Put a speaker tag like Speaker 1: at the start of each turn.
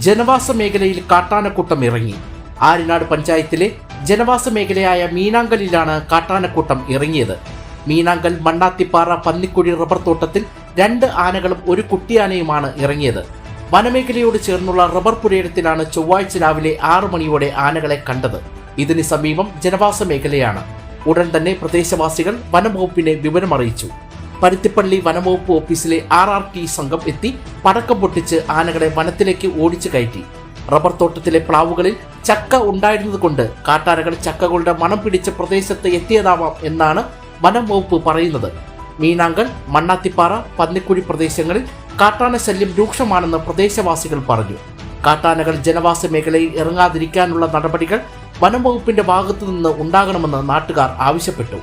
Speaker 1: ജനവാസ മേഖലയിൽ കാട്ടാനക്കൂട്ടം ഇറങ്ങി. ആര്യനാട് പഞ്ചായത്തിലെ ജനവാസ മേഖലയായ മീനാങ്കലിലാണ് കാട്ടാനക്കൂട്ടം ഇറങ്ങിയത്. മീനാങ്കൽ മണ്ണാത്തിപ്പാറ പന്നിക്കുഴി റബ്ബർ തോട്ടത്തിൽ 2 ആനകളും ഒരു കുട്ടിയാനയുമാണ് ഇറങ്ങിയത്. വനമേഖലയോട് ചേർന്നുള്ള റബ്ബർ പുരയിടത്തിലാണ് ചൊവ്വാഴ്ച രാവിലെ 6 മണിയോടെ ആനകളെ കണ്ടത്. ഇതിന് സമീപം ജനവാസ മേഖലയാണ്. ഉടൻ തന്നെ പ്രദേശവാസികൾ വനംവകുപ്പിനെ വിവരമറിയിച്ചു. പരുത്തിപ്പള്ളി വനംവകുപ്പ് ഓഫീസിലെ RRT സംഘം എത്തി പടക്കം പൊട്ടിച്ച് ആനകളെ വനത്തിലേക്ക് ഓടിച്ചു കയറ്റി. റബ്ബർ തോട്ടത്തിലെ പ്ലാവുകളിൽ ചക്ക ഉണ്ടായിരുന്നതുകൊണ്ട് കാട്ടാനകൾ ചക്കകളുടെ മണം പിടിച്ച് പ്രദേശത്ത് എത്തിയതാവാം എന്നാണ് വനം വകുപ്പ് പറയുന്നത്. മീനാങ്കൽ, മണ്ണാത്തിപ്പാറ, പന്നിക്കുഴി പ്രദേശങ്ങളിൽ കാട്ടാന ശല്യം രൂക്ഷമാണെന്ന് പ്രദേശവാസികൾ പറഞ്ഞു. കാട്ടാനകൾ ജനവാസ മേഖലയിൽ ഇറങ്ങാതിരിക്കാനുള്ള നടപടികൾ വനം വകുപ്പിന്റെ ഭാഗത്തുനിന്ന് ഉണ്ടാകണമെന്ന് നാട്ടുകാർ ആവശ്യപ്പെട്ടു.